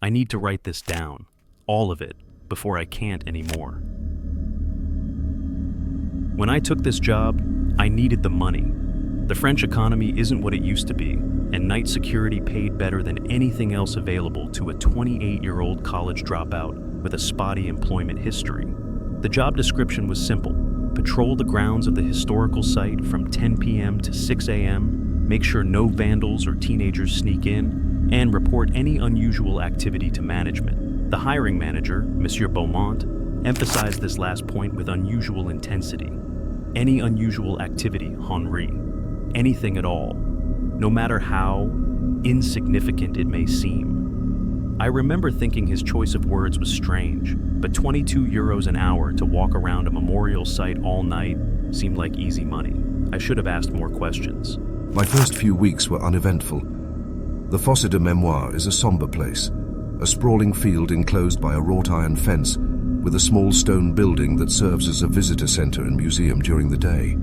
I need to write this down, all of it, before I can't anymore. When I took this job, I needed the money. The French economy isn't what it used to be, and night security paid better than anything else available to a 28-year-old college dropout with a spotty employment history. The job description was simple: patrol the grounds of the historical site from 10 p.m. to 6 a.m., make sure no vandals or teenagers sneak in, and report any unusual activity to management. The hiring manager, Monsieur Beaumont, emphasized this last point with unusual intensity. Any unusual activity, Henri. Anything at all, no matter how insignificant it may seem. I remember thinking his choice of words was strange, but 22 euros an hour to walk around a memorial site all night seemed like easy money. I should have asked more questions. My first few weeks were uneventful. The Fosse de Mémoire is a somber place, a sprawling field enclosed by a wrought iron fence with a small stone building that serves as a visitor center and museum during the day.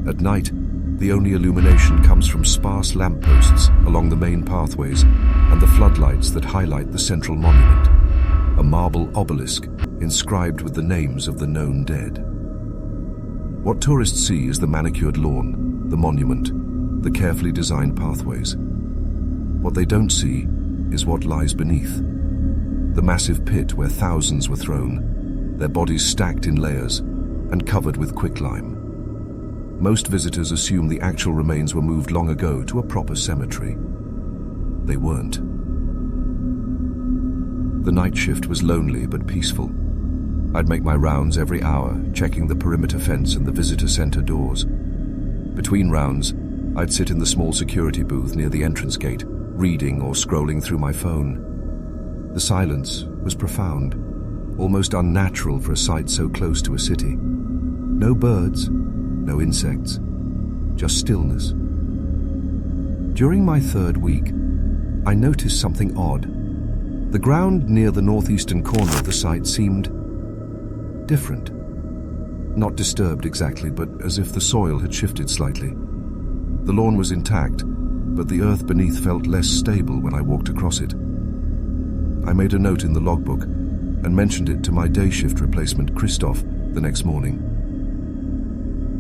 At night, the only illumination comes from sparse lampposts along the main pathways and the floodlights that highlight the central monument, a marble obelisk inscribed with the names of the known dead. What tourists see is the manicured lawn, the monument, the carefully designed pathways. What they don't see is what lies beneath. The massive pit where thousands were thrown, their bodies stacked in layers and covered with quicklime. Most visitors assume the actual remains were moved long ago to a proper cemetery. They weren't. The night shift was lonely but peaceful. I'd make my rounds every hour, checking the perimeter fence and the visitor center doors. Between rounds, I'd sit in the small security booth near the entrance gate, reading or scrolling through my phone. The silence was profound, almost unnatural for a site so close to a city. No birds, no insects, just stillness. During my third week, I noticed something odd. The ground near the northeastern corner of the site seemed different. Not disturbed exactly, but as if the soil had shifted slightly. The lawn was intact, but the earth beneath felt less stable when I walked across it. I made a note in the logbook and mentioned it to my day shift replacement, Christophe, the next morning.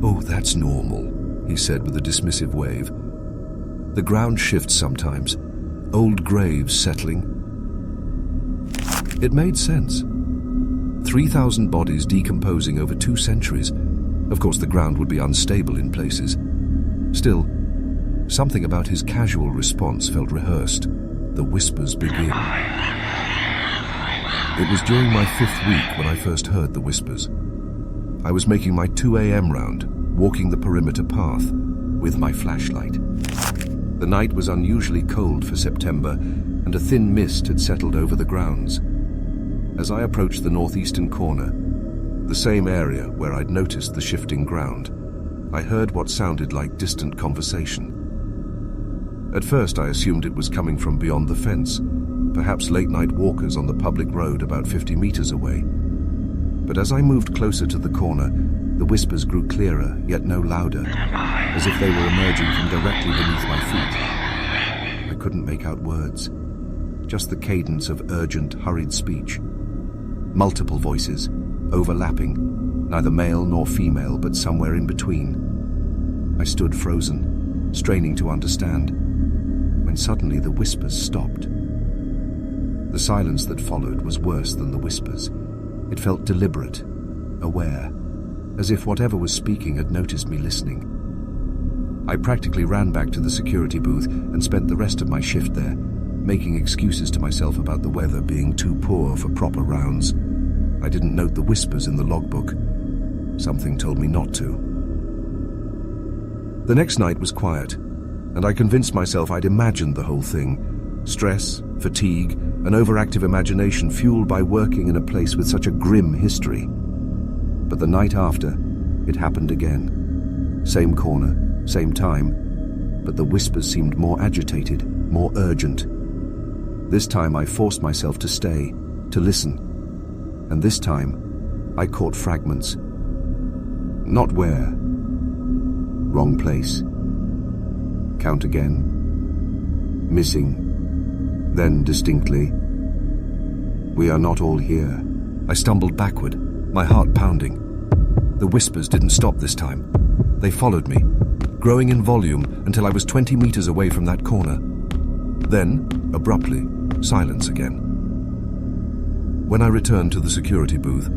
"Oh, that's normal," he said with a dismissive wave. "The ground shifts sometimes. Old graves settling." It made sense. 3,000 bodies decomposing over 2 centuries. Of course, the ground would be unstable in places. Still, something about his casual response felt rehearsed. The whispers begin. It was during my 5th week when I first heard the whispers. I was making my 2 a.m. round, walking the perimeter path with my flashlight. The night was unusually cold for September, and a thin mist had settled over the grounds. As I approached the northeastern corner, the same area where I'd noticed the shifting ground, I heard what sounded like distant conversation. At first, I assumed it was coming from beyond the fence, perhaps late-night walkers on the public road about 50 meters away. But as I moved closer to the corner, the whispers grew clearer, yet no louder, as if they were emerging from directly beneath my feet. I couldn't make out words, just the cadence of urgent, hurried speech. Multiple voices, overlapping, neither male nor female, but somewhere in between. I stood frozen, straining to understand, when suddenly the whispers stopped. The silence that followed was worse than the whispers. It felt deliberate, aware, as if whatever was speaking had noticed me listening. I practically ran back to the security booth and spent the rest of my shift there, making excuses to myself about the weather being too poor for proper rounds. I didn't note the whispers in the logbook. Something told me not to. The next night was quiet, and I convinced myself I'd imagined the whole thing. Stress, fatigue, an overactive imagination fueled by working in a place with such a grim history. But the night after, it happened again. Same corner, same time, but the whispers seemed more agitated, more urgent. This time I forced myself to stay, to listen. And this time, I caught fragments. Not where. Wrong place. Count again. Missing. Then distinctly. We are not all here. I stumbled backward, my heart pounding. The whispers didn't stop this time. They followed me, growing in volume until I was 20 meters away from that corner. Then, abruptly, silence again. When I returned to the security booth,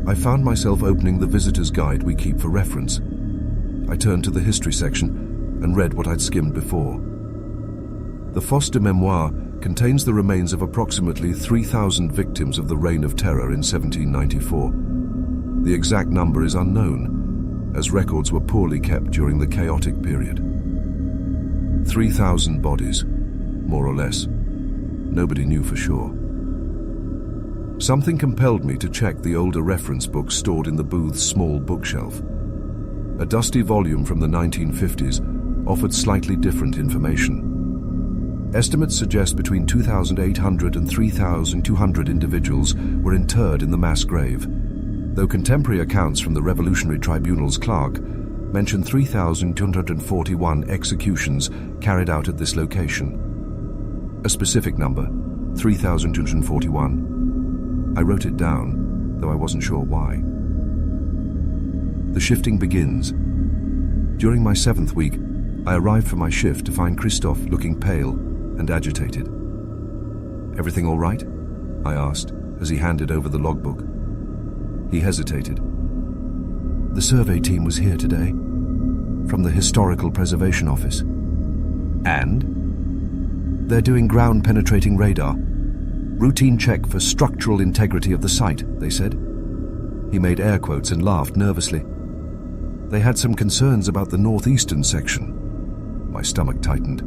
I found myself opening the visitor's guide we keep for reference. I turned to the history section and read what I'd skimmed before. The Fosse de Mémoire contains the remains of approximately 3,000 victims of the Reign of Terror in 1794. The exact number is unknown, as records were poorly kept during the chaotic period. 3,000 bodies, more or less. Nobody knew for sure. Something compelled me to check the older reference books stored in the booth's small bookshelf. A dusty volume from the 1950s offered slightly different information. Estimates suggest between 2,800 and 3,200 individuals were interred in the mass grave, though contemporary accounts from the Revolutionary Tribunal's clerk mention 3,241 executions carried out at this location. A specific number, 3,241. I wrote it down, though I wasn't sure why. The shifting begins. During my 7th week, I arrived for my shift to find Christophe looking pale and agitated. "Everything all right?" I asked as he handed over the logbook. He hesitated. "The survey team was here today, from the Historical Preservation Office. And? They're doing ground-penetrating radar. Routine check for structural integrity of the site, they said." He made air quotes and laughed nervously. "They had some concerns about the northeastern section." My stomach tightened.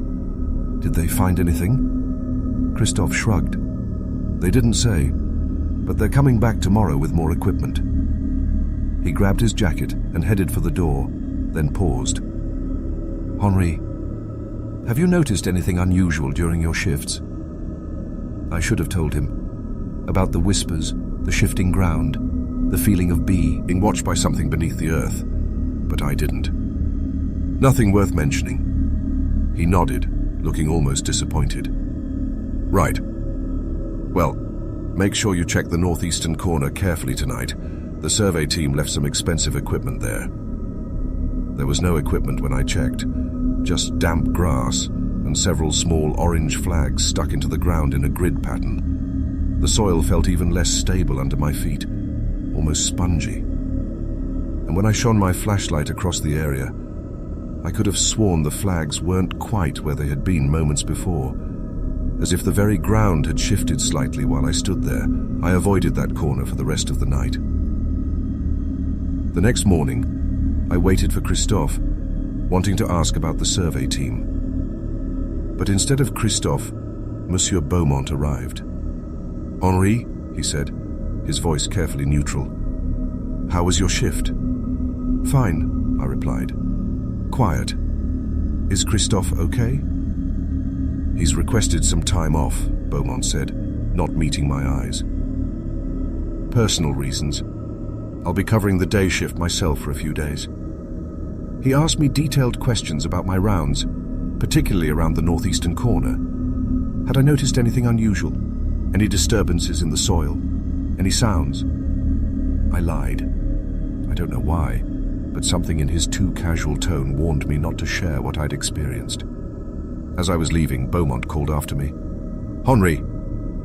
"Did they find anything?" Christophe shrugged. "They didn't say, but they're coming back tomorrow with more equipment." He grabbed his jacket and headed for the door, then paused. "Henri, have you noticed anything unusual during your shifts?" I should have told him about the whispers, the shifting ground, the feeling of being watched by something beneath the earth, but I didn't. "Nothing worth mentioning." He nodded, looking almost disappointed. "Right. Well, make sure you check the northeastern corner carefully tonight. The survey team left some expensive equipment there." There was no equipment when I checked, just damp grass and several small orange flags stuck into the ground in a grid pattern. The soil felt even less stable under my feet, almost spongy. And when I shone my flashlight across the area, I could have sworn the flags weren't quite where they had been moments before. As if the very ground had shifted slightly while I stood there, I avoided that corner for the rest of the night. The next morning, I waited for Christophe, wanting to ask about the survey team. But instead of Christophe, Monsieur Beaumont arrived. "Henri," he said, his voice carefully neutral. "How was your shift?" "Fine," I replied. "Quiet. Is Christophe okay?" "He's requested some time off," Beaumont said, not meeting my eyes. "Personal reasons. I'll be covering the day shift myself for a few days." He asked me detailed questions about my rounds, particularly around the northeastern corner. Had I noticed anything unusual? Any disturbances in the soil? Any sounds? I lied. I don't know why, but something in his too casual tone warned me not to share what I'd experienced. As I was leaving, Beaumont called after me. "Henri,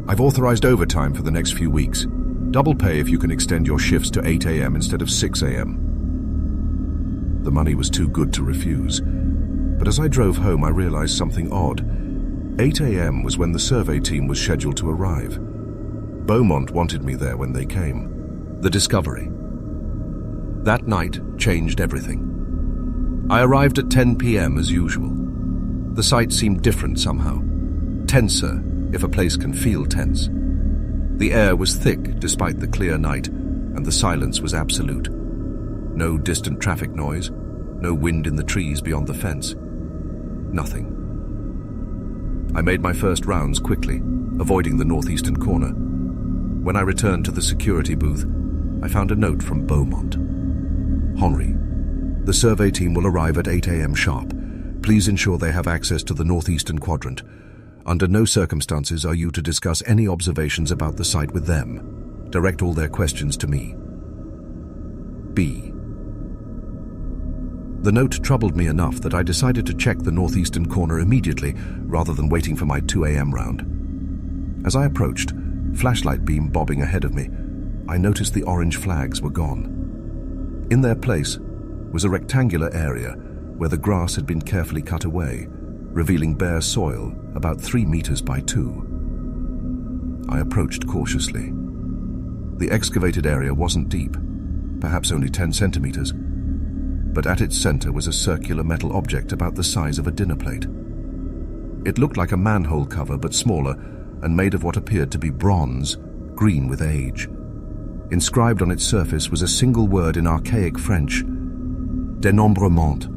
I've authorized overtime for the next few weeks. Double pay if you can extend your shifts to 8 a.m. instead of 6 a.m. The money was too good to refuse, but as I drove home I realized something odd. 8 a.m. was when the survey team was scheduled to arrive. Beaumont wanted me there when they came. The discovery. That night changed everything. I arrived at 10 p.m. as usual. The site seemed different somehow. Tenser, if a place can feel tense. The air was thick despite the clear night, and the silence was absolute. No distant traffic noise, no wind in the trees beyond the fence. Nothing. I made my first rounds quickly, avoiding the northeastern corner. When I returned to the security booth, I found a note from Beaumont. "Henri, the survey team will arrive at 8 a.m. sharp. Please ensure they have access to the northeastern quadrant. Under no circumstances are you to discuss any observations about the site with them. Direct all their questions to me. B. The note troubled me enough that I decided to check the northeastern corner immediately rather than waiting for my 2 a.m. round. As I approached, flashlight beam bobbing ahead of me, I noticed the orange flags were gone. In their place was a rectangular area where the grass had been carefully cut away, revealing bare soil about 3 meters by 2. I approached cautiously. The excavated area wasn't deep, perhaps only 10 centimeters, but at its center was a circular metal object about the size of a dinner plate. It looked like a manhole cover but smaller and made of what appeared to be bronze, green with age. Inscribed on its surface was a single word in archaic French: dénombrement,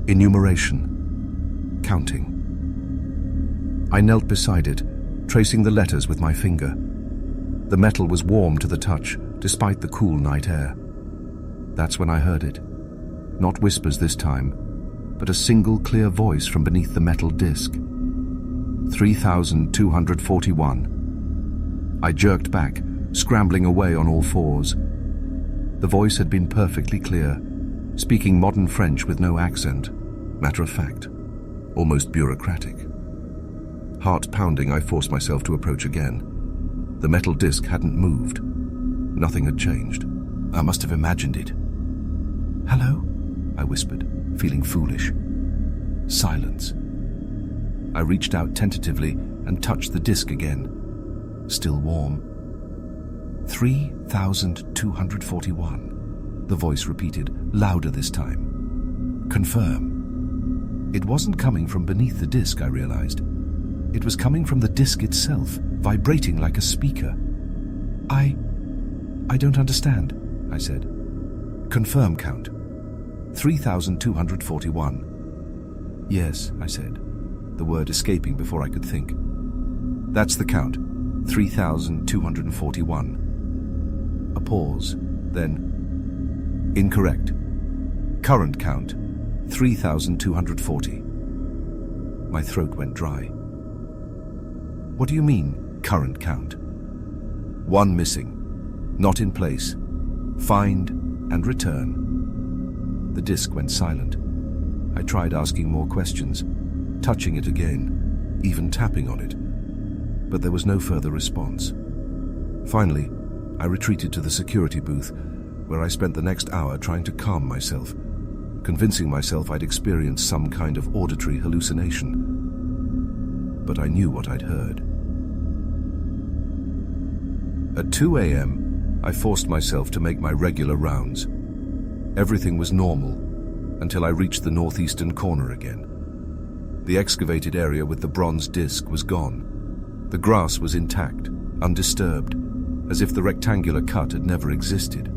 enumeration, counting. I knelt beside it, tracing the letters with my finger. The metal was warm to the touch, despite the cool night air. That's when I heard it. Not whispers this time, but a single clear voice from beneath the metal disc. 3,241. I jerked back, scrambling away on all fours. The voice had been perfectly clear, speaking modern French with no accent, matter of fact, almost bureaucratic. Heart pounding, I forced myself to approach again. The metal disc hadn't moved. Nothing had changed. I must have imagined it. "Hello?" I whispered, feeling foolish. Silence. I reached out tentatively and touched the disc again. Still warm. 3,241. The voice repeated, louder this time. Confirm. It wasn't coming from beneath the disc, I realized. It was coming from the disc itself, vibrating like a speaker. I don't understand, I said. Confirm, Count. 3,241. Yes, I said, the word escaping before I could think. That's the count, 3,241. A pause, then, incorrect. Current count, 3,240. My throat went dry. What do you mean, current count? 1 missing, not in place. Find and return. The disc went silent. I tried asking more questions, touching it again, even tapping on it, but there was no further response. Finally, I retreated to the security booth, where I spent the next hour trying to calm myself, convincing myself I'd experienced some kind of auditory hallucination. But I knew what I'd heard. At 2 a.m., I forced myself to make my regular rounds. Everything was normal until I reached the northeastern corner again. The excavated area with the bronze disc was gone. The grass was intact, undisturbed, as if the rectangular cut had never existed.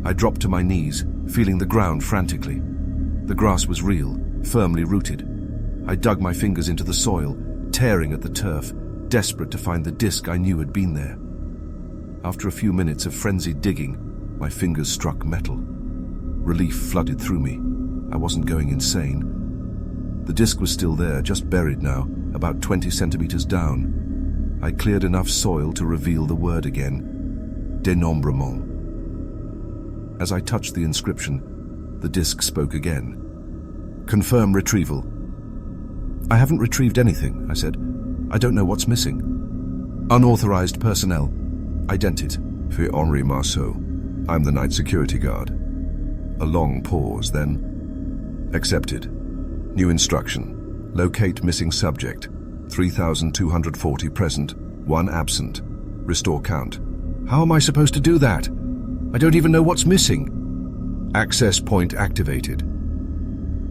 I dropped to my knees, feeling the ground frantically. The grass was real, firmly rooted. I dug my fingers into the soil, tearing at the turf, desperate to find the disc I knew had been there. After a few minutes of frenzied digging, my fingers struck metal. Relief flooded through me. I wasn't going insane. The disc was still there, just buried now, about 20 centimeters down. I cleared enough soil to reveal the word again. Dénombrement. As I touched the inscription, the disc spoke again. Confirm retrieval. I haven't retrieved anything, I said. I don't know what's missing. Unauthorized personnel. Ident. For Henri Marceau. I'm the night security guard. A long pause, then. Accepted. New instruction. Locate missing subject. 3,240 present, 1 absent. Restore count. How am I supposed to do that? I don't even know what's missing. Access point activated.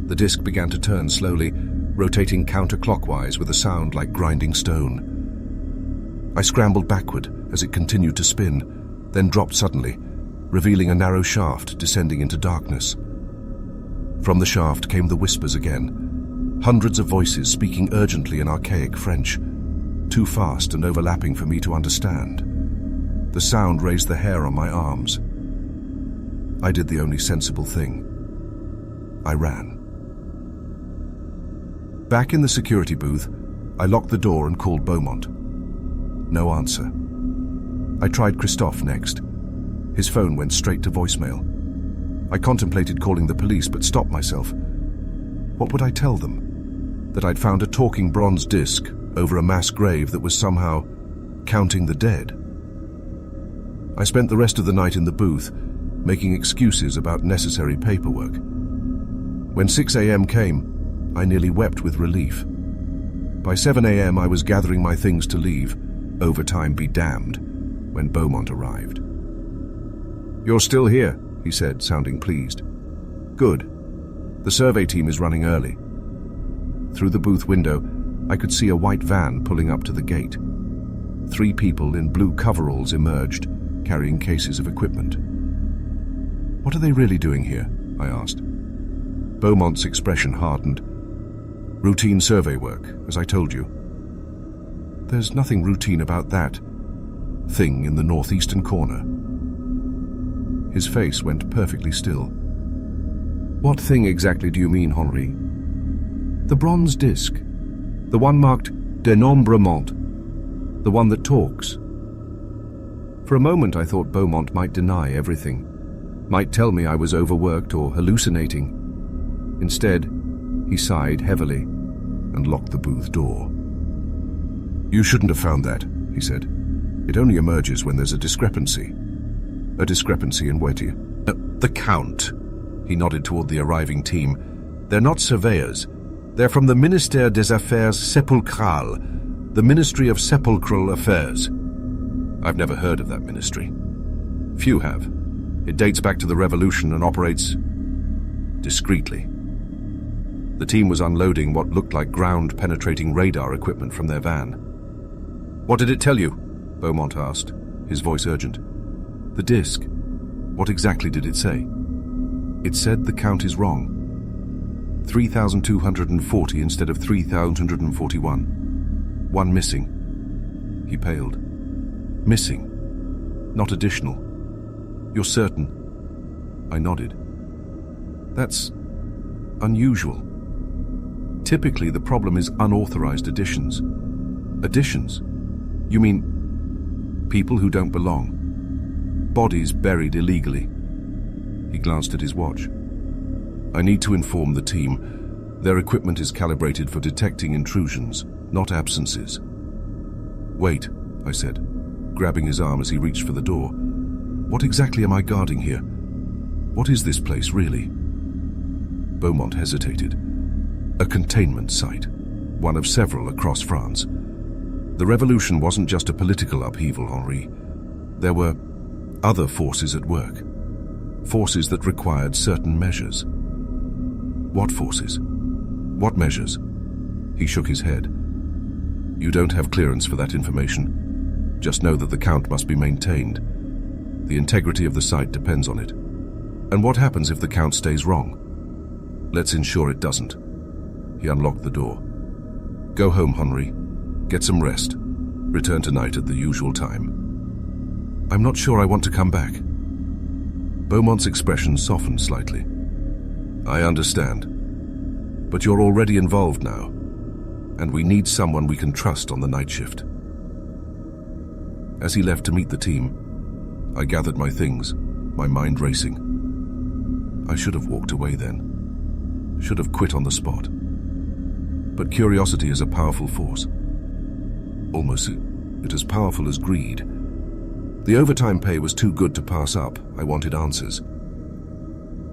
The disc began to turn slowly, rotating counterclockwise with a sound like grinding stone. I scrambled backward as it continued to spin, then dropped suddenly, revealing a narrow shaft descending into darkness. From the shaft came the whispers again, hundreds of voices speaking urgently in archaic French, too fast and overlapping for me to understand. The sound raised the hair on my arms. I did the only sensible thing. I ran. Back in the security booth, I locked the door and called Beaumont. No answer. I tried Christophe next. His phone went straight to voicemail. I contemplated calling the police, but stopped myself. What would I tell them? That I'd found a talking bronze disc over a mass grave that was somehow counting the dead? I spent the rest of the night in the booth, making excuses about necessary paperwork. When 6 a.m. came, I nearly wept with relief. By 7 a.m. I was gathering my things to leave, overtime be damned, when Beaumont arrived. "You're still here," he said, sounding pleased. "Good. The survey team is running early." Through the booth window, I could see a white van pulling up to the gate. 3 people in blue coveralls emerged, carrying cases of equipment. "What are they really doing here?" I asked. Beaumont's expression hardened. "Routine survey work, as I told you." "There's nothing routine about that thing in the northeastern corner." His face went perfectly still. "What thing exactly do you mean, Henri?" "The bronze disc. The one marked Dénombrement. The one that talks." For a moment I thought Beaumont might deny everything, might tell me I was overworked or hallucinating. Instead, he sighed heavily and locked the booth door. "You shouldn't have found that," he said. "It only emerges when there's a discrepancy." "A discrepancy in what? The Count." He nodded toward the arriving team. "They're not surveyors. They're from the Ministère des Affaires Sépulcrales, the Ministry of Sepulchral Affairs." I've never heard of that ministry. Few have. It dates back to the Revolution and operates discreetly. The team was unloading what looked like ground-penetrating radar equipment from their van. "What did it tell you?" Beaumont asked, his voice urgent. "The disc. What exactly did it say?" "It said the count is wrong. 3,240 instead of 3,241. One missing." He paled. "Missing? Not additional? You're certain?" I nodded. "That's unusual. Typically, the problem is unauthorized additions." "Additions? You mean people who don't belong? Bodies buried illegally?" He glanced at his watch. "I need to inform the team. Their equipment is calibrated for detecting intrusions, not absences." "Wait," I said, grabbing his arm as he reached for the door. "What exactly am I guarding here? What is this place, really?" Beaumont hesitated. "A containment site, one of several across France. The revolution wasn't just a political upheaval, Henri. There were other forces at work, forces that required certain measures." "What forces? What measures?" He shook his head. "You don't have clearance for that information. Just know that the count must be maintained. The integrity of the site depends on it. And what happens if the count stays wrong? Let's ensure it doesn't." He unlocked the door. "Go home, Henri. Get some rest. Return tonight at the usual time." "I'm not sure I want to come back." Beaumont's expression softened slightly. "I understand. But you're already involved now, and we need someone we can trust on the night shift." As he left to meet the team, I gathered my things, my mind racing. I should have walked away then. Should have quit on the spot. But curiosity is a powerful force. Almost as powerful as greed. The overtime pay was too good to pass up. I wanted answers.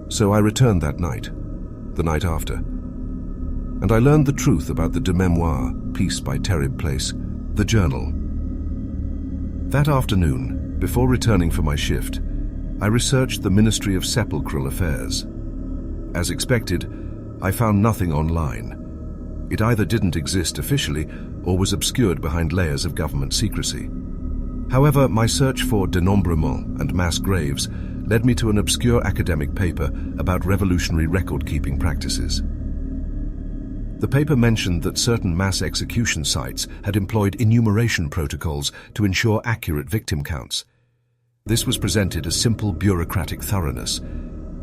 So I returned that night, the night after. And I learned the truth about the de memoire, piece by Terrib Place, the journal. That afternoon, before returning for my shift, I researched the Ministry of Sepulchral Affairs. As expected, I found nothing online. It either didn't exist officially or was obscured behind layers of government secrecy. However, my search for dénombrement and mass graves led me to an obscure academic paper about revolutionary record-keeping practices. The paper mentioned that certain mass execution sites had employed enumeration protocols to ensure accurate victim counts. This was presented as simple bureaucratic thoroughness.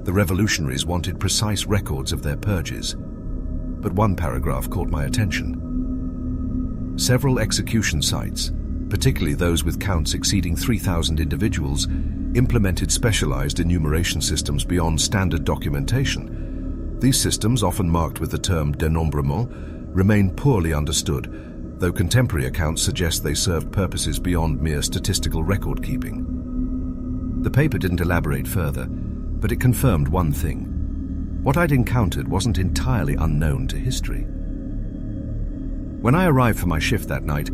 The revolutionaries wanted precise records of their purges. But one paragraph caught my attention. Several execution sites, particularly those with counts exceeding 3,000 individuals, implemented specialized enumeration systems beyond standard documentation. These systems, often marked with the term dénombrement, remain poorly understood, though contemporary accounts suggest they served purposes beyond mere statistical record-keeping. The paper didn't elaborate further, but it confirmed one thing. What I'd encountered wasn't entirely unknown to history. When I arrived for my shift that night,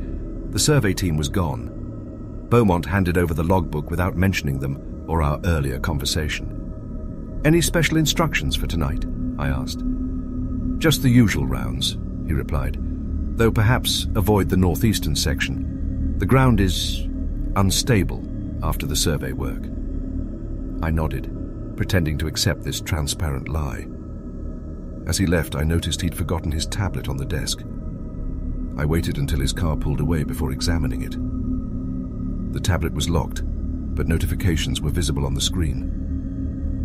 the survey team was gone. Beaumont handed over the logbook without mentioning them or our earlier conversation. "Any special instructions for tonight?" I asked. "Just the usual rounds," he replied, "though perhaps avoid the northeastern section. The ground is unstable after the survey work." I nodded, pretending to accept this transparent lie. As he left, I noticed he'd forgotten his tablet on the desk. I waited until his car pulled away before examining it. The tablet was locked, but notifications were visible on the screen.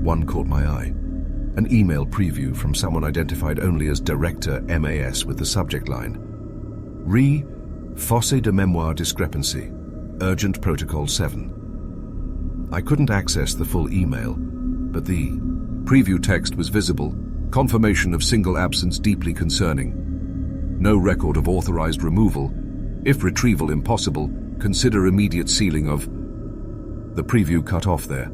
One caught my eye, an email preview from someone identified only as Director MAS with the subject line, Fosse de Memoire Discrepancy, Urgent Protocol 7. I couldn't access the full email, but the preview text was visible, confirmation of single absence deeply concerning. No record of authorized removal. If retrieval impossible, consider immediate sealing of... The preview cut off there.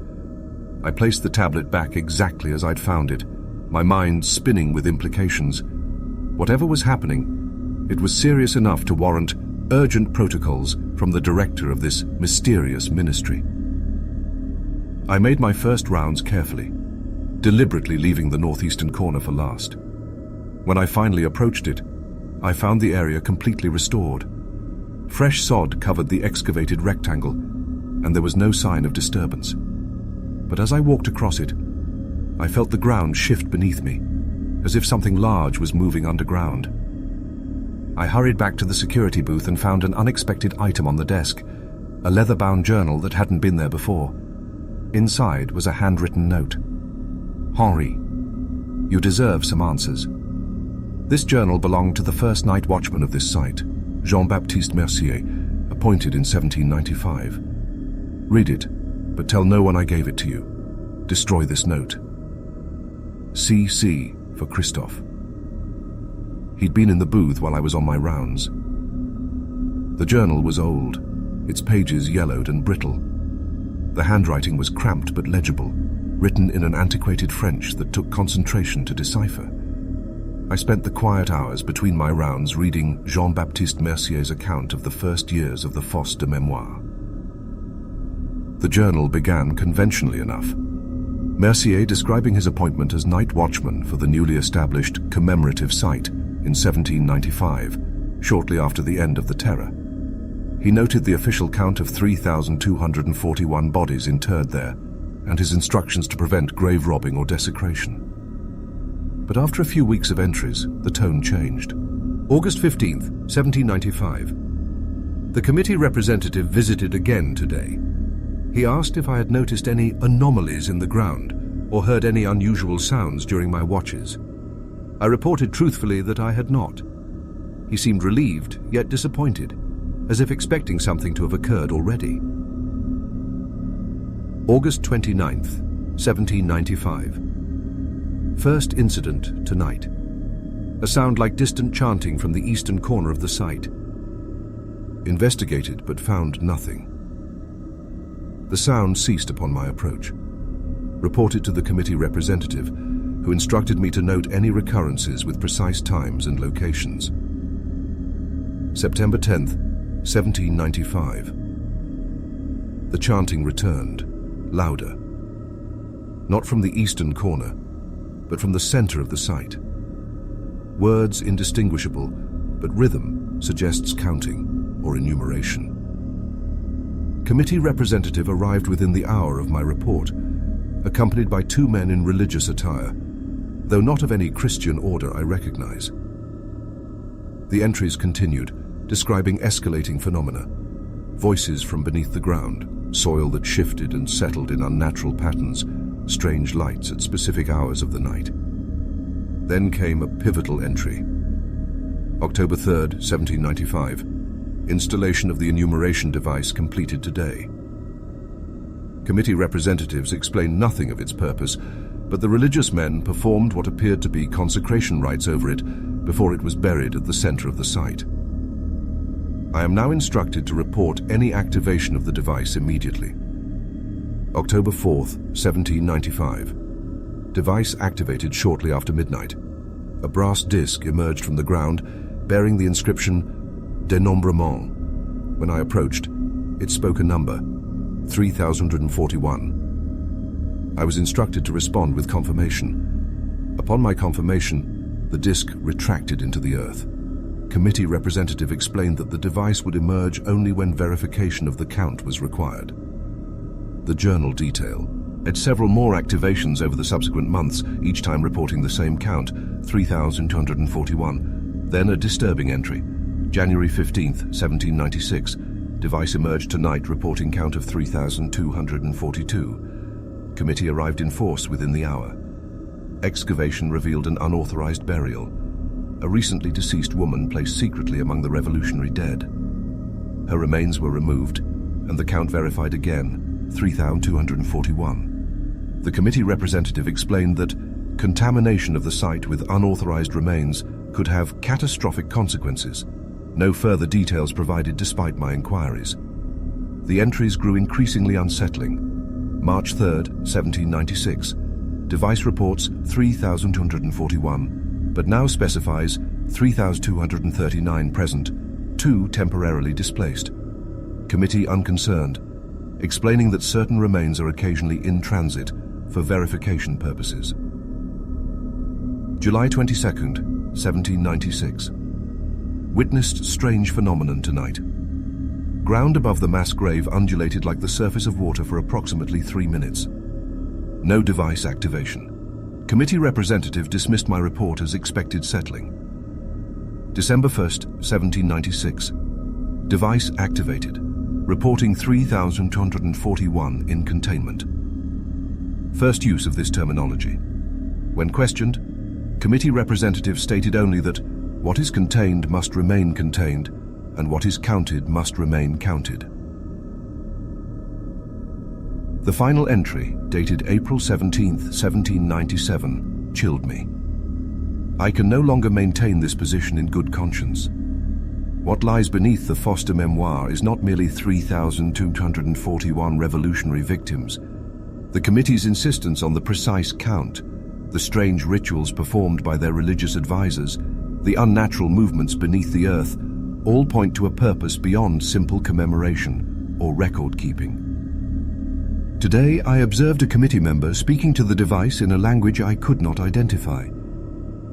I placed the tablet back exactly as I'd found it, my mind spinning with implications. Whatever was happening, it was serious enough to warrant urgent protocols from the director of this mysterious ministry. I made my first rounds carefully, deliberately leaving the northeastern corner for last. When I finally approached it, I found the area completely restored. Fresh sod covered the excavated rectangle, and there was no sign of disturbance. But as I walked across it, I felt the ground shift beneath me, as if something large was moving underground. I hurried back to the security booth and found an unexpected item on the desk, a leather-bound journal that hadn't been there before. Inside was a handwritten note. "Henri, you deserve some answers." This journal belonged to the first night watchman of this site, Jean-Baptiste Mercier, appointed in 1795. "Read it, but tell no one I gave it to you. Destroy this note. C.C. for Christophe." He'd been in the booth while I was on my rounds. The journal was old, its pages yellowed and brittle. The handwriting was cramped but legible, written in an antiquated French that took concentration to decipher. I spent the quiet hours between my rounds reading Jean-Baptiste Mercier's account of the first years of the Fosse de Memoire. The journal began conventionally enough. Mercier describing his appointment as night watchman for the newly established commemorative site in 1795, shortly after the end of the Terror. He noted the official count of 3,241 bodies interred there, and his instructions to prevent grave robbing or desecration. But after a few weeks of entries, the tone changed. August 15th, 1795. The committee representative visited again today. He asked if I had noticed any anomalies in the ground or heard any unusual sounds during my watches. I reported truthfully that I had not. He seemed relieved, yet disappointed, as if expecting something to have occurred already. August 29th, 1795. First incident tonight. A sound like distant chanting from the eastern corner of the site. Investigated but found nothing. The sound ceased upon my approach. Reported to the committee representative, who instructed me to note any recurrences with precise times and locations. September 10th, 1795. The chanting returned, louder. Not from the eastern corner, but from the center of the site. Words indistinguishable, but rhythm suggests counting or enumeration. Committee representative arrived within the hour of my report, accompanied by two men in religious attire, though not of any Christian order I recognize. The entries continued, describing escalating phenomena. Voices from beneath the ground, soil that shifted and settled in unnatural patterns, strange lights at specific hours of the night. Then came a pivotal entry. October 3rd, 1795. Installation of the enumeration device completed today. Committee representatives explained nothing of its purpose, but the religious men performed what appeared to be consecration rites over it before it was buried at the center of the site. I am now instructed to report any activation of the device immediately. October 4th, 1795. Device activated shortly after midnight. A brass disc emerged from the ground, bearing the inscription Dénombrement. When I approached, it spoke a number, 3041. I was instructed to respond with confirmation. Upon my confirmation, the disc retracted into the earth. Committee representative explained that the device would emerge only when verification of the count was required. The journal detail had several more activations over the subsequent months, each time reporting the same count, 3,241. Then a disturbing entry. January 15th, 1796. Device emerged tonight reporting count of 3,242. Committee arrived in force within the hour. Excavation revealed an unauthorized burial. A recently deceased woman placed secretly among the revolutionary dead. Her remains were removed, and the count verified again, 3,241. The committee representative explained that contamination of the site with unauthorized remains could have catastrophic consequences. No further details provided despite my inquiries. The entries grew increasingly unsettling. March 3rd, 1796. Device reports 3,241. But now specifies 3,239 present, 2 temporarily displaced. Committee unconcerned, explaining that certain remains are occasionally in transit for verification purposes. July 22nd, 1796. Witnessed strange phenomenon tonight. Ground above the mass grave undulated like the surface of water for approximately 3 minutes. No device activation. Committee representative dismissed my report as expected settling. December 1st, 1796. Device activated, reporting 3,241 in containment. First use of this terminology. When questioned, committee representative stated only that what is contained must remain contained, and what is counted must remain counted. The final entry, dated April 17th, 1797, chilled me. I can no longer maintain this position in good conscience. What lies beneath the Foster memoir is not merely 3,241 revolutionary victims. The committee's insistence on the precise count, the strange rituals performed by their religious advisors, the unnatural movements beneath the earth, all point to a purpose beyond simple commemoration or record-keeping. Today, I observed a committee member speaking to the device in a language I could not identify.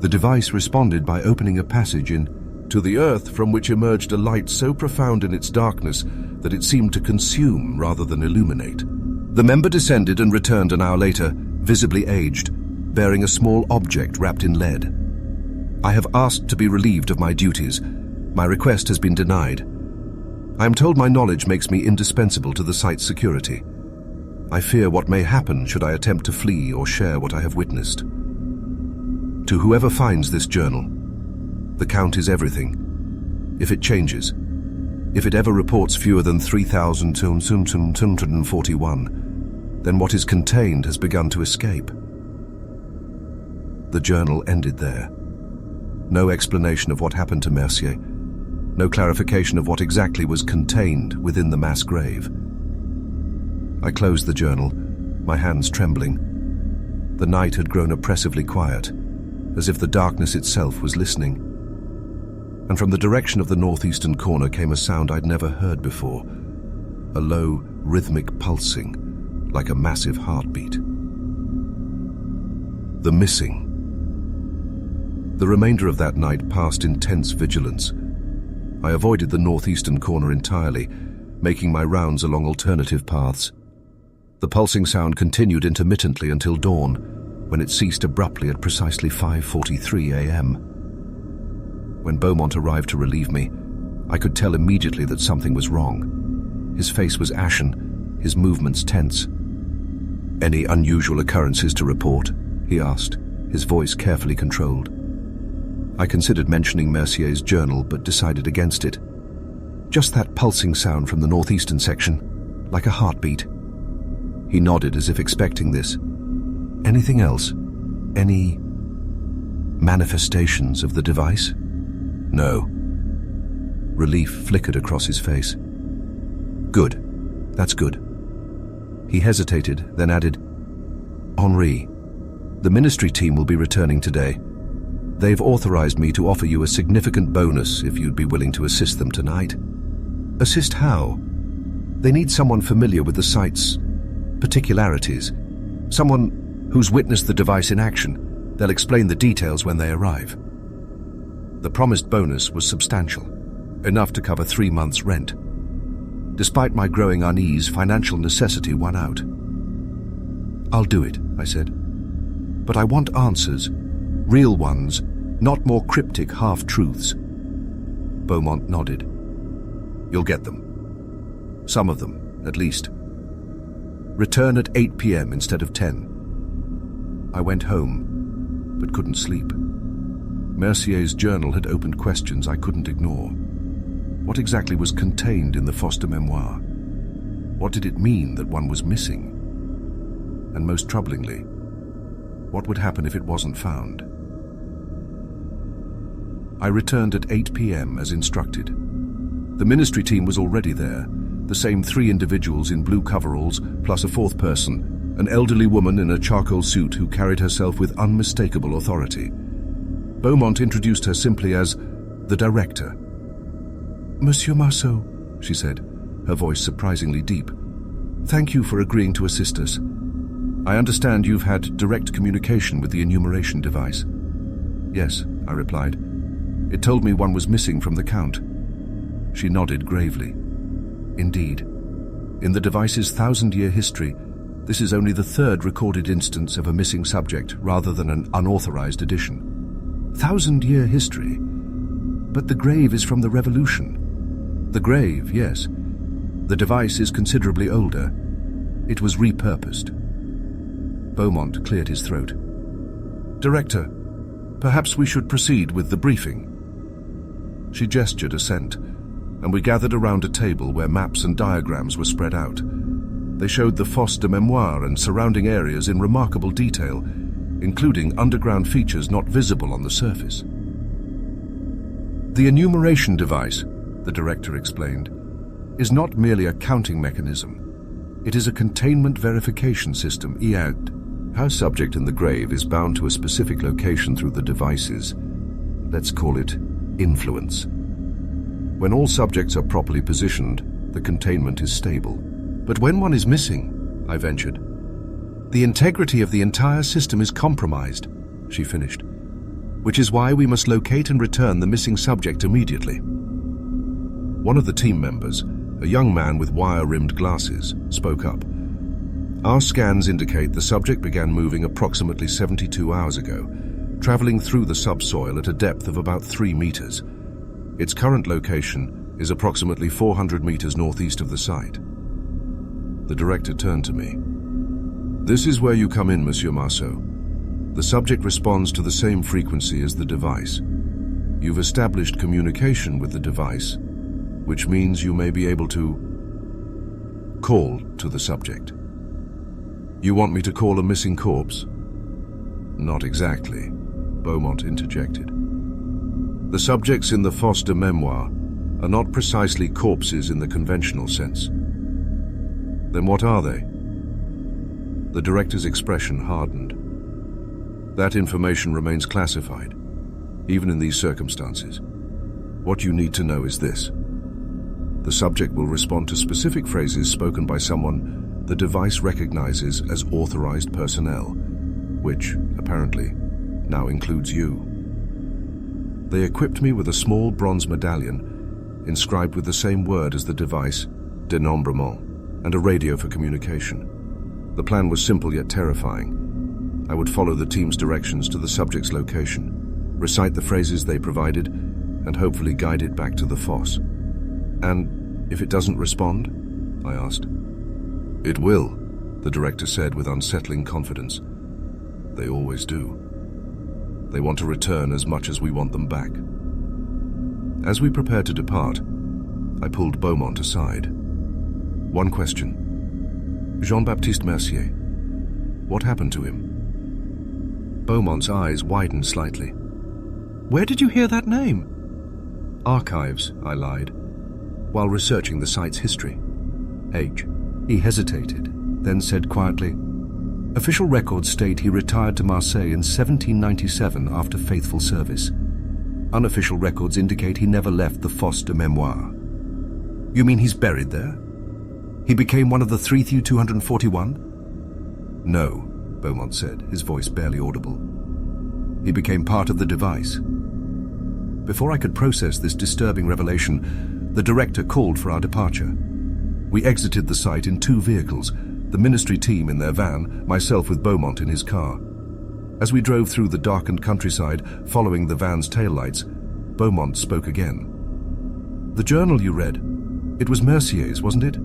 The device responded by opening a passage in "To the earth from which emerged a light so profound in its darkness that it seemed to consume rather than illuminate." The member descended and returned an hour later, visibly aged, bearing a small object wrapped in lead. I have asked to be relieved of my duties. My request has been denied. I am told my knowledge makes me indispensable to the site's security. I fear what may happen should I attempt to flee or share what I have witnessed. To whoever finds this journal, the count is everything. If it changes, if it ever reports fewer than 3,241, then what is contained has begun to escape. The journal ended there. No explanation of what happened to Mercier. No clarification of what exactly was contained within the mass grave. I closed the journal, my hands trembling. The night had grown oppressively quiet, as if the darkness itself was listening. And from the direction of the northeastern corner came a sound I'd never heard before, a low, rhythmic pulsing, like a massive heartbeat. The missing. The remainder of that night passed in tense vigilance. I avoided the northeastern corner entirely, making my rounds along alternative paths. The pulsing sound continued intermittently until dawn, when it ceased abruptly at precisely 5:43 a.m. When Beaumont arrived to relieve me, I could tell immediately that something was wrong. His face was ashen, his movements tense. "Any unusual occurrences to report?" he asked, his voice carefully controlled. I considered mentioning Mercier's journal, but decided against it. Just that pulsing sound from the northeastern section, like a heartbeat. He nodded as if expecting this. Anything else? Any manifestations of the device? No. Relief flickered across his face. Good. That's good. He hesitated, then added, Henri, the ministry team will be returning today. They've authorized me to offer you a significant bonus if you'd be willing to assist them tonight. Assist how? They need someone familiar with the site's particularities. Someone who's witnessed the device in action. They'll explain the details when they arrive. The promised bonus was substantial, enough to cover 3 months' rent. Despite my growing unease, financial necessity won out. I'll do it, I said. But I want answers, real ones, not more cryptic half-truths. Beaumont nodded. You'll get them. Some of them, at least. Return at 8 p.m. instead of 10. I went home, but couldn't sleep. Mercier's journal had opened questions I couldn't ignore. What exactly was contained in the Foster memoir? What did it mean that one was missing? And most troublingly, what would happen if it wasn't found? I returned at 8 p.m. as instructed. The ministry team was already there, the same 3 individuals in blue coveralls, plus a 4th person, an elderly woman in a charcoal suit who carried herself with unmistakable authority. Beaumont introduced her simply as the director. Monsieur Marceau, she said, her voice surprisingly deep. Thank you for agreeing to assist us. I understand you've had direct communication with the enumeration device. Yes, I replied. It told me one was missing from the count. She nodded gravely. Indeed. In the device's 1,000-year history, this is only the 3rd recorded instance of a missing subject rather than an unauthorized addition. 1,000-year history? But the grave is from the Revolution. The grave, yes. The device is considerably older. It was repurposed. Beaumont cleared his throat. Director, perhaps we should proceed with the briefing. She gestured assent, and we gathered around a table where maps and diagrams were spread out. They showed the Foster memoir and surrounding areas in remarkable detail, including underground features not visible on the surface. The enumeration device, the director explained, is not merely a counting mechanism. It is a containment verification system, EAGD. Our subject in the grave is bound to a specific location through the device's, let's call it, influence. When all subjects are properly positioned, the containment is stable. But when one is missing, I ventured, the integrity of the entire system is compromised, she finished, which is why we must locate and return the missing subject immediately. One of the team members, a young man with wire-rimmed glasses, spoke up. Our scans indicate the subject began moving approximately 72 hours ago, traveling through the subsoil at a depth of about 3 meters. Its current location is approximately 400 meters northeast of the site. The director turned to me. This is where you come in, Monsieur Marceau. The subject responds to the same frequency as the device. You've established communication with the device, which means you may be able to call to the subject. You want me to call a missing corpse? Not exactly, Beaumont interjected. The subjects in the Foster memoir are not precisely corpses in the conventional sense. Then what are they? The director's expression hardened. That information remains classified, even in these circumstances. What you need to know is this. The subject will respond to specific phrases spoken by someone the device recognizes as authorized personnel, which, apparently, now includes you. They equipped me with a small bronze medallion inscribed with the same word as the device, dénombrement, and a radio for communication. The plan was simple yet terrifying. I would follow the team's directions to the subject's location, recite the phrases they provided, and hopefully guide it back to the foss. And if it doesn't respond? I asked. It will, the director said with unsettling confidence. They always do. They want to return as much as we want them back. As we prepared to depart, I pulled Beaumont aside. One question. Jean-Baptiste Mercier. What happened to him? Beaumont's eyes widened slightly. Where did you hear that name? Archives, I lied, while researching the site's history. Age. He hesitated, then said quietly, "Official records state he retired to Marseille in 1797 after faithful service. Unofficial records indicate he never left the Fosse de Mémoire." You mean he's buried there? He became one of the 3,241? No, Beaumont said, his voice barely audible. He became part of the device. Before I could process this disturbing revelation, the director called for our departure. We exited the site in 2 vehicles, the ministry team in their van, myself with Beaumont in his car. As we drove through the darkened countryside, following the van's taillights, Beaumont spoke again. "The journal you read, it was Mercier's, wasn't it?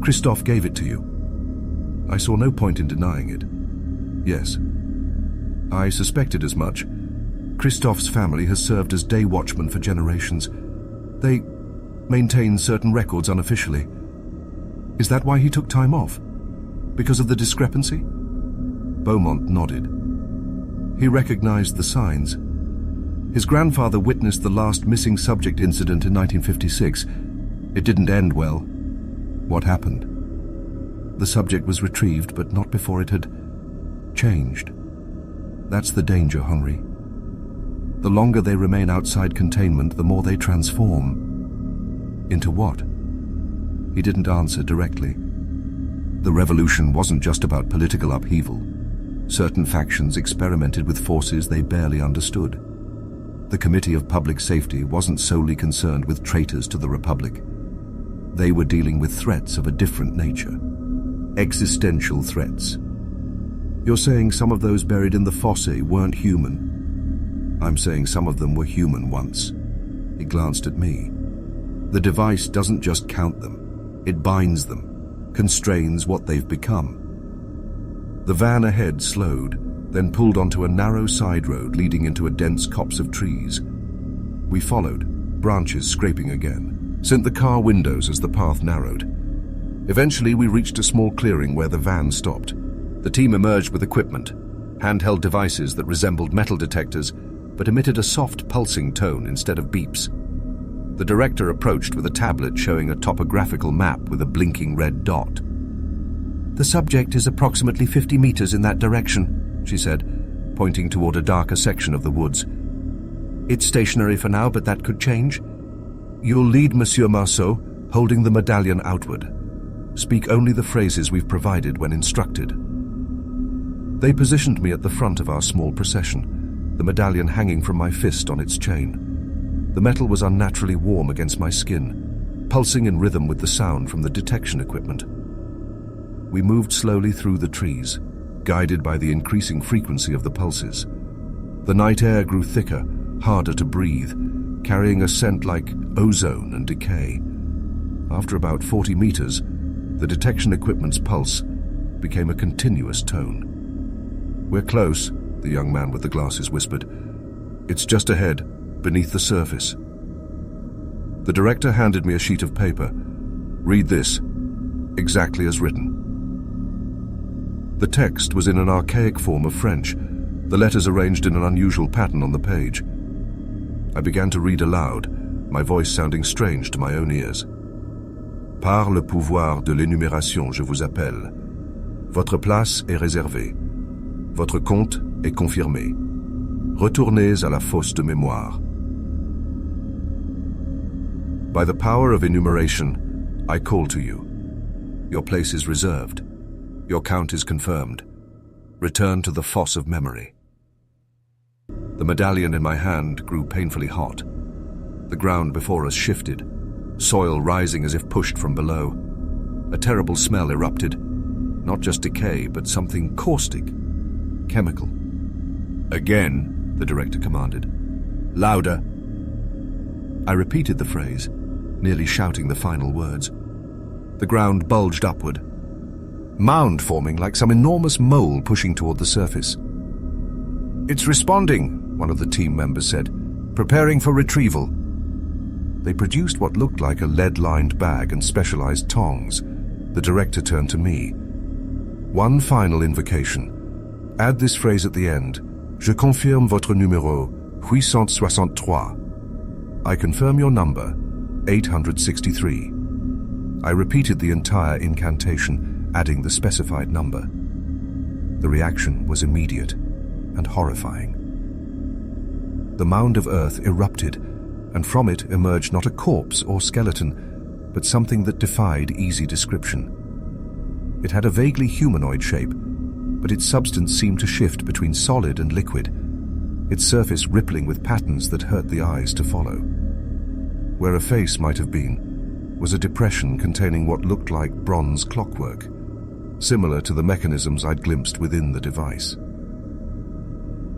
Christophe gave it to you." I saw no point in denying it. "Yes. I suspected as much. Christophe's family has served as day watchmen for generations. They maintain certain records unofficially. Is that why he took time off? Because of the discrepancy?" Beaumont nodded. He recognized the signs. His grandfather witnessed the last missing subject incident in 1956. It didn't end well. What happened? The subject was retrieved, but not before it had changed. That's the danger, Henri. The longer they remain outside containment, the more they transform. Into what? He didn't answer directly. The revolution wasn't just about political upheaval. Certain factions experimented with forces they barely understood. The Committee of Public Safety wasn't solely concerned with traitors to the Republic. They were dealing with threats of a different nature. Existential threats. You're saying some of those buried in the fosse weren't human? I'm saying some of them were human once. He glanced at me. The device doesn't just count them. It binds them, constrains what they've become. The van ahead slowed, then pulled onto a narrow side road leading into a dense copse of trees. We followed, branches scraping again, sent the car windows as the path narrowed. Eventually we reached a small clearing where the van stopped. The team emerged with equipment, handheld devices that resembled metal detectors but emitted a soft pulsing tone instead of beeps. The director approached with a tablet showing a topographical map with a blinking red dot. "The subject is approximately 50 meters in that direction," she said, pointing toward a darker section of the woods. "It's stationary for now, but that could change. You'll lead Monsieur Marceau, holding the medallion outward. Speak only the phrases we've provided when instructed." They positioned me at the front of our small procession, the medallion hanging from my fist on its chain. The metal was unnaturally warm against my skin, pulsing in rhythm with the sound from the detection equipment. We moved slowly through the trees, guided by the increasing frequency of the pulses. The night air grew thicker, harder to breathe, carrying a scent like ozone and decay. After about 40 meters, the detection equipment's pulse became a continuous tone. "We're close," the young man with the glasses whispered. "It's just ahead, beneath the surface." The director handed me a sheet of paper. "Read this, exactly as written." The text was in an archaic form of French, the letters arranged in an unusual pattern on the page. I began to read aloud, my voice sounding strange to my own ears. "Par le pouvoir de l'énumération, je vous appelle. Votre place est réservée. Votre compte est confirmé. Retournez à la fosse de mémoire." By the power of enumeration, I call to you. Your place is reserved. Your count is confirmed. Return to the fosse of memory. The medallion in my hand grew painfully hot. The ground before us shifted, soil rising as if pushed from below. A terrible smell erupted, not just decay, but something caustic, chemical. "Again," the director commanded. "Louder." I repeated the phrase, nearly shouting the final words. The ground bulged upward, mound forming like some enormous mole pushing toward the surface. "It's responding," one of the team members said. "Preparing for retrieval." They produced what looked like a lead-lined bag and specialized tongs. The director turned to me. One final invocation. Add this phrase at the end. Je confirme votre numéro 863. I confirm your number, 863. I repeated the entire incantation, adding the specified number. The reaction was immediate and horrifying. The mound of earth erupted, and from it emerged not a corpse or skeleton, but something that defied easy description. It had a vaguely humanoid shape, but its substance seemed to shift between solid and liquid, its surface rippling with patterns that hurt the eyes to follow. Where a face might have been was a depression containing what looked like bronze clockwork, similar to the mechanisms I'd glimpsed within the device.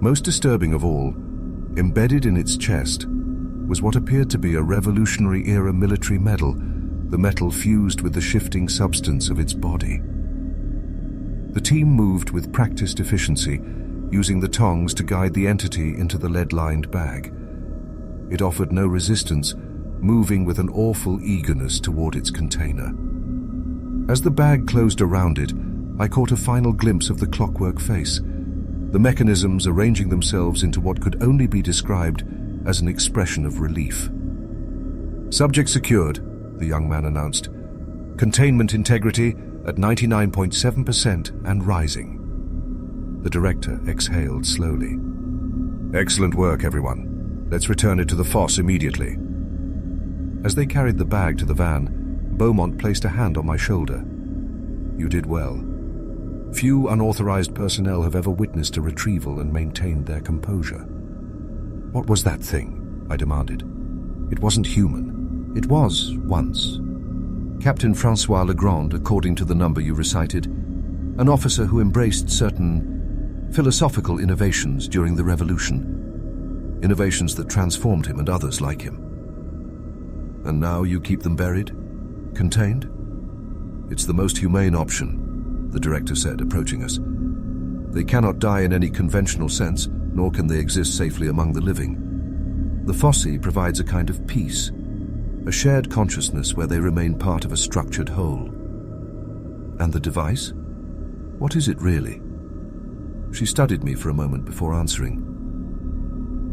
Most disturbing of all, embedded in its chest, was what appeared to be a Revolutionary-era military medal, the metal fused with the shifting substance of its body. The team moved with practiced efficiency, using the tongs to guide the entity into the lead-lined bag. It offered no resistance, moving with an awful eagerness toward its container. As the bag closed around it, I caught a final glimpse of the clockwork face, the mechanisms arranging themselves into what could only be described as an expression of relief. Subject secured, the young man announced. Containment integrity at 99.7% and rising. The director exhaled slowly. Excellent work, everyone. Let's return it to the fosse immediately. As they carried the bag to the van, Beaumont placed a hand on my shoulder. You did well. Few unauthorized personnel have ever witnessed a retrieval and maintained their composure. What was that thing? I demanded. It wasn't human. It was, once. Captain Francois Legrand, according to the number you recited, an officer who embraced certain philosophical innovations during the Revolution, innovations that transformed him and others like him. And now you keep them buried? Contained? It's the most humane option, the director said, approaching us. They cannot die in any conventional sense, nor can they exist safely among the living. The fosse provides a kind of peace, a shared consciousness where they remain part of a structured whole. And the device? What is it really? She studied me for a moment before answering.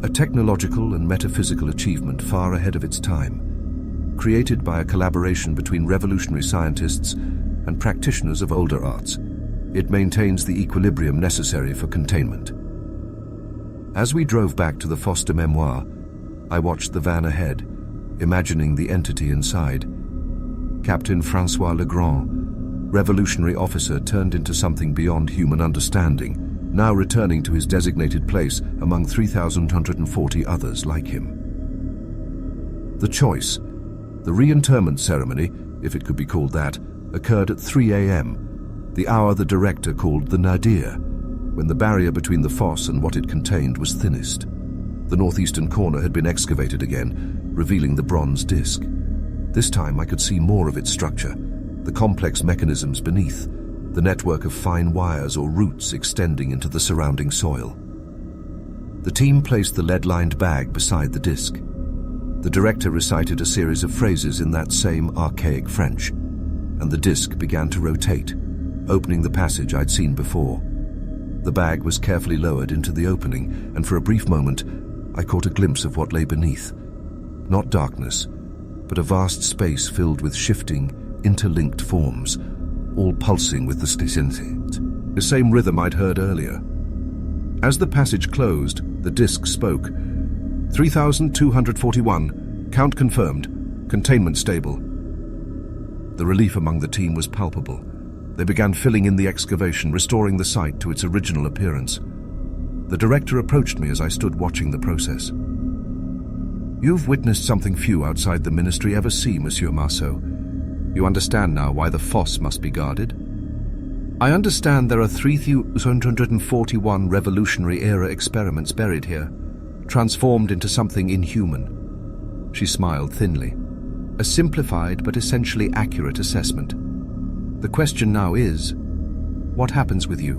A technological and metaphysical achievement far ahead of its time, created by a collaboration between revolutionary scientists and practitioners of older arts. It maintains the equilibrium necessary for containment. As we drove back to the Fosse de Mémoire, I watched the van ahead, imagining the entity inside. Captain Francois Legrand, revolutionary officer turned into something beyond human understanding, now returning to his designated place among 3,140 others like him. The choice, the reinterment ceremony, if it could be called that, occurred at 3 a.m., the hour the director called the nadir, when the barrier between the fosse and what it contained was thinnest. The northeastern corner had been excavated again, revealing the bronze disc. This time I could see more of its structure, the complex mechanisms beneath, the network of fine wires or roots extending into the surrounding soil. The team placed the lead-lined bag beside the disc. The director recited a series of phrases in that same archaic French, and the disc began to rotate, opening the passage I'd seen before. The bag was carefully lowered into the opening, and for a brief moment, I caught a glimpse of what lay beneath. Not darkness, but a vast space filled with shifting, interlinked forms, all pulsing with the same rhythm I'd heard earlier. As the passage closed, the disc spoke. 3,241, count confirmed, containment stable. The relief among the team was palpable. They began filling in the excavation, restoring the site to its original appearance. The director approached me as I stood watching the process. You've witnessed something few outside the ministry ever see, Monsieur Marceau. You understand now why the fosse must be guarded? I understand there are 3,241 Revolutionary-era experiments buried here, transformed into something inhuman. She smiled thinly. A simplified but essentially accurate assessment. The question now is, what happens with you?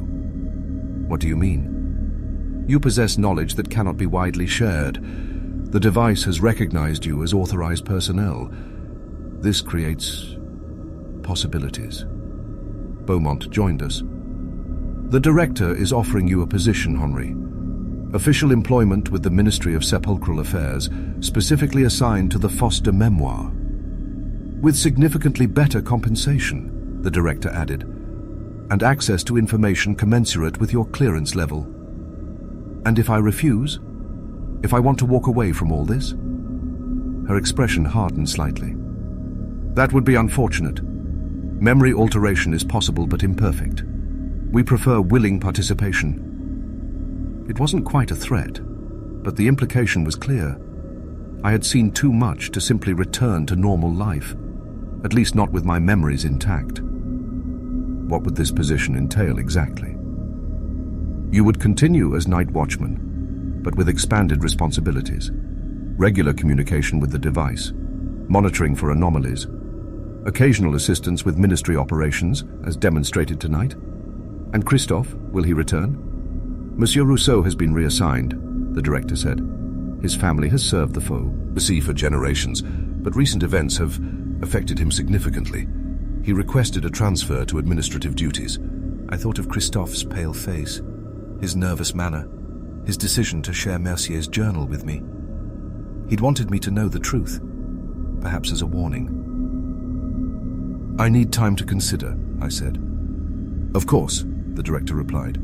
What do you mean? You possess knowledge that cannot be widely shared. The device has recognized you as authorized personnel. This creates possibilities. Beaumont joined us. The director is offering you a position, Henri. Official employment with the Ministry of Sepulchral Affairs, specifically assigned to the foster memoir. With significantly better compensation, the director added, and access to information commensurate with your clearance level. And if I refuse? If I want to walk away from all this? Her expression hardened slightly. That would be unfortunate. Memory alteration is possible but imperfect. We prefer willing participation. It wasn't quite a threat, but the implication was clear. I had seen too much to simply return to normal life, at least not with my memories intact. What would this position entail exactly? You would continue as night watchman, but with expanded responsibilities. Regular communication with the device, monitoring for anomalies, occasional assistance with ministry operations, as demonstrated tonight. And Christophe, will he return? Monsieur Rousseau has been reassigned, the director said. His family has served the foe, the sea for generations, but recent events have affected him significantly. He requested a transfer to administrative duties. I thought of Christophe's pale face, his nervous manner, his decision to share Mercier's journal with me. He'd wanted me to know the truth, perhaps as a warning. I need time to consider, I said. Of course, the director replied.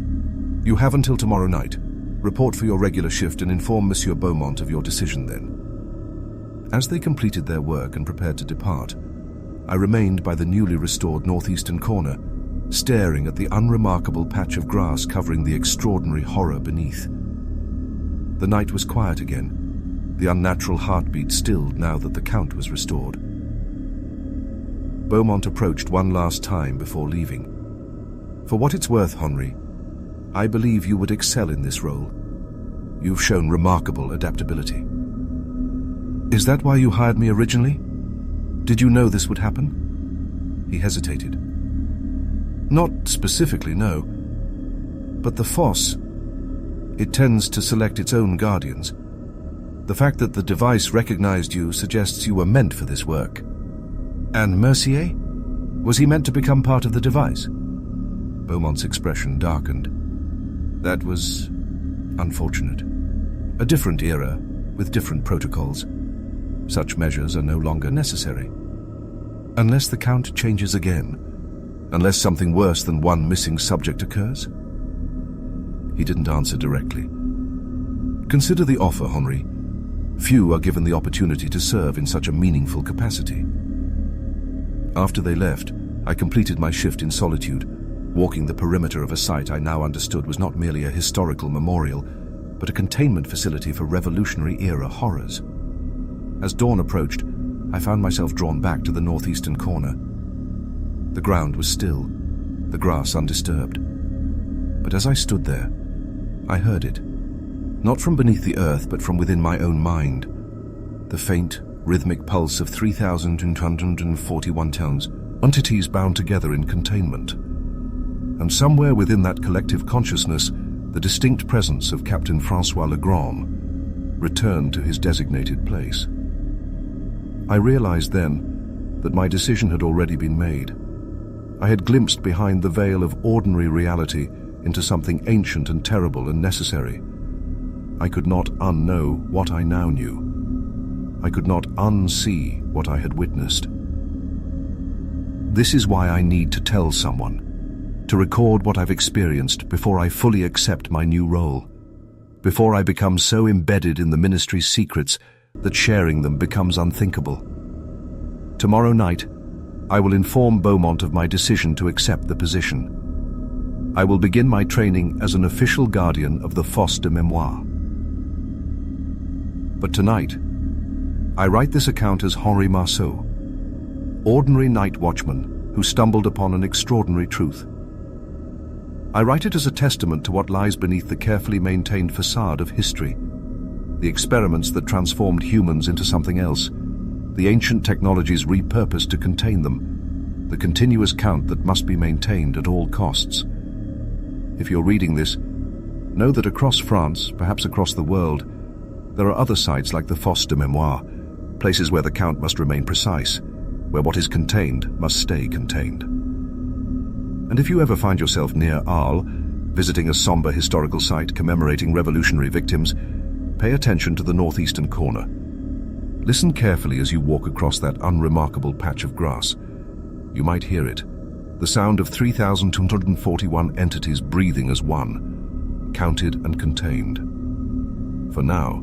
You have until tomorrow night. Report for your regular shift and inform Monsieur Beaumont of your decision then. As they completed their work and prepared to depart, I remained by the newly restored northeastern corner, staring at the unremarkable patch of grass covering the extraordinary horror beneath. The night was quiet again, the unnatural heartbeat stilled now that the Count was restored. Beaumont approached one last time before leaving. For what it's worth, Henri, I believe you would excel in this role. You've shown remarkable adaptability. Is that why you hired me originally? Did you know this would happen? He hesitated. Not specifically, no. But the Fosse, it tends to select its own guardians. The fact that the device recognized you suggests you were meant for this work. And Mercier? Was he meant to become part of the device? Beaumont's expression darkened. That was unfortunate. A different era, with different protocols. Such measures are no longer necessary. Unless the Count changes again, unless something worse than one missing subject occurs? He didn't answer directly. Consider the offer, Henri. Few are given the opportunity to serve in such a meaningful capacity. After they left, I completed my shift in solitude, walking the perimeter of a site I now understood was not merely a historical memorial, but a containment facility for Revolutionary-era horrors. As dawn approached, I found myself drawn back to the northeastern corner. The ground was still, the grass undisturbed. But as I stood there, I heard it, not from beneath the earth, but from within my own mind, the faint, rhythmic pulse of 3,241 tones, entities bound together in containment. And somewhere within that collective consciousness, the distinct presence of Captain Francois Legrand returned to his designated place. I realized then that my decision had already been made. I had glimpsed behind the veil of ordinary reality into something ancient and terrible and necessary. I could not unknow what I now knew. I could not unsee what I had witnessed. This is why I need to tell someone, to record what I've experienced before I fully accept my new role, before I become so embedded in the ministry's secrets that sharing them becomes unthinkable. Tomorrow night, I will inform Beaumont of my decision to accept the position. I will begin my training as an official guardian of the Fosse de Mémoire. But tonight, I write this account as Henri Marceau, ordinary night watchman who stumbled upon an extraordinary truth. I write it as a testament to what lies beneath the carefully maintained facade of history, the experiments that transformed humans into something else, the ancient technologies repurposed to contain them, the continuous count that must be maintained at all costs. If you're reading this, know that across France, perhaps across the world, There are other sites like the Fosse de Mémoire, places where the count must remain precise, where what is contained must stay contained. And if you ever find yourself near Arles, visiting a somber historical site commemorating revolutionary victims, pay attention to the northeastern corner. Listen carefully as you walk across that unremarkable patch of grass. You might hear it, the sound of 3,241 entities breathing as one, counted and contained. For now,